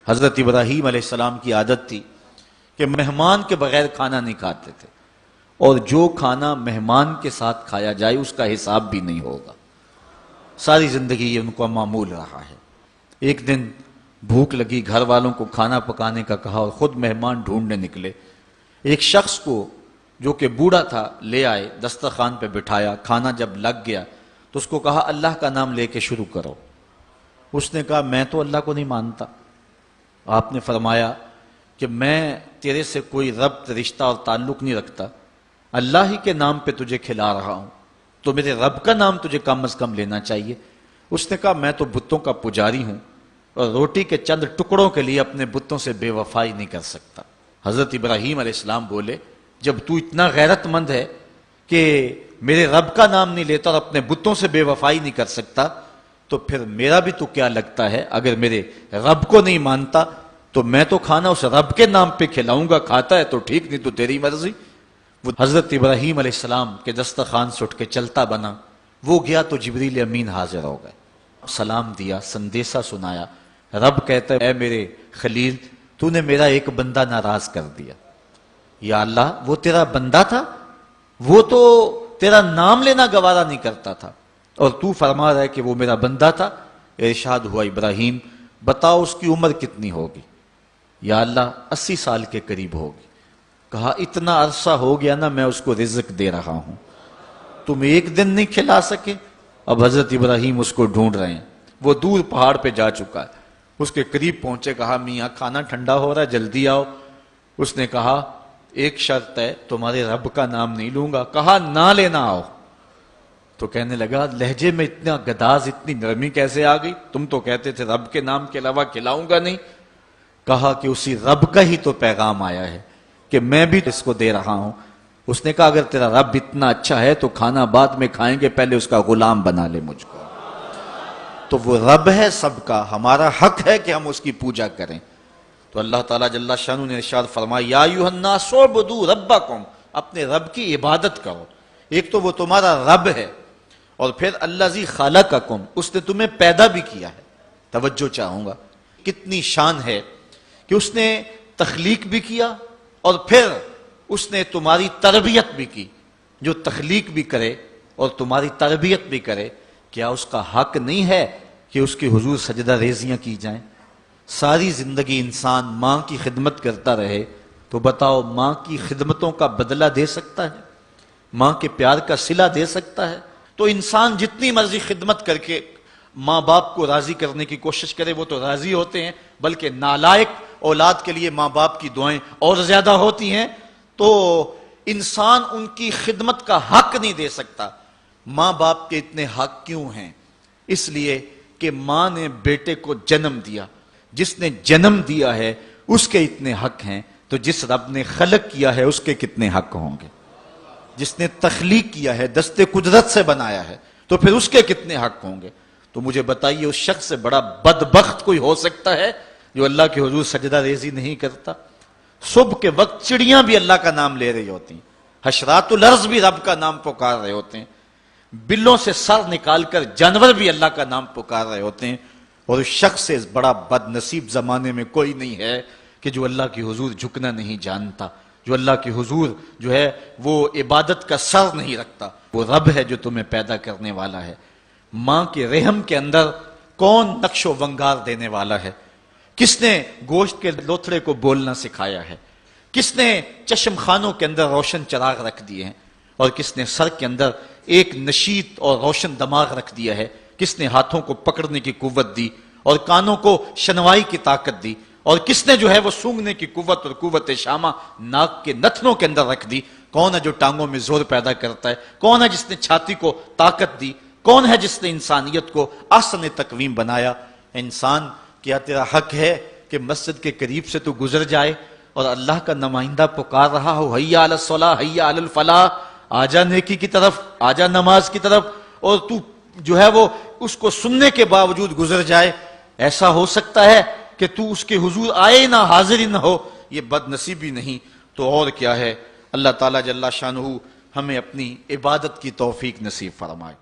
حضرت ابراہیم علیہ السلام کی عادت تھی کہ مہمان کے بغیر کھانا نہیں کھاتے تھے، اور جو کھانا مہمان کے ساتھ کھایا جائے اس کا حساب بھی نہیں ہوگا۔ ساری زندگی یہ ان کو معمول رہا ہے۔ ایک دن بھوک لگی، گھر والوں کو کھانا پکانے کا کہا اور خود مہمان ڈھونڈنے نکلے۔ ایک شخص کو جو کہ بوڑھا تھا لے آئے، دسترخوان پہ بٹھایا، کھانا جب لگ گیا تو اس کو کہا اللہ کا نام لے کے شروع کرو۔ اس نے کہا میں تو اللہ کو نہیں مانتا۔ آپ نے فرمایا کہ میں تیرے سے کوئی ربط، رشتہ اور تعلق نہیں رکھتا، اللہ ہی کے نام پہ تجھے کھلا رہا ہوں، تو میرے رب کا نام تجھے کم از کم لینا چاہیے۔ اس نے کہا میں تو بتوں کا پجاری ہوں اور روٹی کے چند ٹکڑوں کے لیے اپنے بتوں سے بے وفائی نہیں کر سکتا۔ حضرت ابراہیم علیہ السلام بولے جب تو اتنا غیرت مند ہے کہ میرے رب کا نام نہیں لیتا اور اپنے بتوں سے بے وفائی نہیں کر سکتا، تو پھر میرا بھی تو کیا لگتا ہے، اگر میرے رب کو نہیں مانتا تو میں تو کھانا اس رب کے نام پہ کھلاؤں گا، کھاتا ہے تو ٹھیک، نہیں تو تیری مرضی۔ وہ حضرت ابراہیم علیہ السلام کے دسترخوان سے اٹھ کے چلتا بنا، وہ گیا تو جبریل امین حاضر ہو گئے، سلام دیا، سندیسہ سنایا۔ رب کہتا ہے اے میرے خلیل، تو نے میرا ایک بندہ ناراض کر دیا۔ یا اللہ، وہ تیرا بندہ تھا، وہ تو تیرا نام لینا گوارا نہیں کرتا تھا، اور تو فرما رہا ہے کہ وہ میرا بندہ تھا۔ ارشاد ہوا ابراہیم بتاؤ اس کی عمر کتنی ہوگی؟ یا اللہ 80 سال کے قریب ہوگی۔ کہا اتنا عرصہ ہو گیا نا میں اس کو رزق دے رہا ہوں، تم ایک دن نہیں کھلا سکے؟ اب حضرت ابراہیم اس کو ڈھونڈ رہے ہیں، وہ دور پہاڑ پہ جا چکا ہے، اس کے قریب پہنچے، کہا میاں کھانا ٹھنڈا ہو رہا ہے جلدی آؤ۔ اس نے کہا ایک شرط ہے، تمہارے رب کا نام نہیں لوں گا۔ کہا نہ لینا آؤ۔ تو کہنے لگا لہجے میں اتنا گداز، اتنی نرمی کیسے آ گئی؟ تم تو کہتے تھے رب کے نام کے علاوہ کھلاؤں گا نہیں۔ کہا کہ اسی رب کا ہی تو پیغام آیا ہے کہ میں بھی اس کو دے رہا ہوں۔ اس نے کہا اگر تیرا رب اتنا اچھا ہے تو کھانا بعد میں کھائیں گے، پہلے اس کا غلام بنا لے مجھ کو۔ تو وہ رب ہے سب کا، ہمارا حق ہے کہ ہم اس کی پوجا کریں۔ تو اللہ تعالیٰ جل شانہ نے ارشاد فرمایا یا ایھا الناس اعبدوا ربکم، اپنے رب کی عبادت کرو۔ ایک تو وہ تمہارا رب ہے، اور پھر الذی خلقکم، اس نے تمہیں پیدا بھی کیا ہے۔ توجہ چاہوں گا، کتنی شان ہے کہ اس نے تخلیق بھی کیا اور پھر اس نے تمہاری تربیت بھی کی۔ جو تخلیق بھی کرے اور تمہاری تربیت بھی کرے، کیا اس کا حق نہیں ہے کہ اس کی حضور سجدہ ریزیاں کی جائیں؟ ساری زندگی انسان ماں کی خدمت کرتا رہے تو بتاؤ ماں کی خدمتوں کا بدلہ دے سکتا ہے؟ ماں کے پیار کا صلہ دے سکتا ہے؟ تو انسان جتنی مرضی خدمت کر کے ماں باپ کو راضی کرنے کی کوشش کرے وہ تو راضی ہوتے ہیں، بلکہ نالائق اولاد کے لیے ماں باپ کی دعائیں اور زیادہ ہوتی ہیں۔ تو انسان ان کی خدمت کا حق نہیں دے سکتا۔ ماں باپ کے اتنے حق کیوں ہیں؟ اس لیے کہ ماں نے بیٹے کو جنم دیا، جس نے جنم دیا ہے اس کے اتنے حق ہیں، تو جس رب نے خلق کیا ہے اس کے کتنے حق ہوں گے؟ جس نے تخلیق کیا ہے، دست قدرت سے بنایا ہے، تو پھر اس کے کتنے حق ہوں گے؟ تو مجھے بتائیے اس شخص سے بڑا بدبخت کوئی ہو سکتا ہے جو اللہ کے حضور سجدہ ریزی نہیں کرتا؟ صبح کے وقت چڑیاں بھی اللہ کا نام لے رہی ہوتی ہیں، حشرات الارض بھی رب کا نام پکار رہے ہوتے ہیں، بلوں سے سر نکال کر جانور بھی اللہ کا نام پکار رہے ہوتے ہیں، اور اس شخص سے بڑا بد نصیب زمانے میں کوئی نہیں ہے کہ جو اللہ کی حضور جھکنا نہیں جانتا، جو اللہ کی حضور جو ہے وہ عبادت کا سر نہیں رکھتا۔ وہ رب ہے جو تمہیں پیدا کرنے والا ہے۔ ماں کے رحم کے اندر کون نقش و ونگار دینے والا ہے؟ کس نے گوشت کے لوتھڑے کو بولنا سکھایا ہے؟ کس نے چشم خانوں کے اندر روشن چراغ رکھ دیے ہیں؟ اور کس نے سر کے اندر ایک نشیط اور روشن دماغ رکھ دیا ہے؟ کس نے ہاتھوں کو پکڑنے کی قوت دی اور کانوں کو شنوائی کی طاقت دی؟ اور کس نے جو ہے وہ سونگھنے کی قوت اور قوت شامہ ناک کے نتنوں کے اندر رکھ دی؟ کون ہے جو ٹانگوں میں زور پیدا کرتا ہے؟ کون ہے جس نے چھاتی کو طاقت دی؟ کون ہے جس نے انسانیت کو احسن تقویم بنایا؟ انسان، کیا تیرا حق ہے کہ مسجد کے قریب سے تو گزر جائے اور اللہ کا نمائندہ پکار رہا ہو حی علی الصلاۃ حی علی الفلاح، آجا نیکی کی طرف، آجا نماز کی طرف، اور تو جو ہے وہ اس کو سننے کے باوجود گزر جائے؟ ایسا ہو سکتا ہے کہ تو اس کے حضور آئے نہ، حاضر ہی نہ ہو؟ یہ بد نصیبی نہیں تو اور کیا ہے۔ اللہ تعالیٰ جل شانہ ہمیں اپنی عبادت کی توفیق نصیب فرمائے۔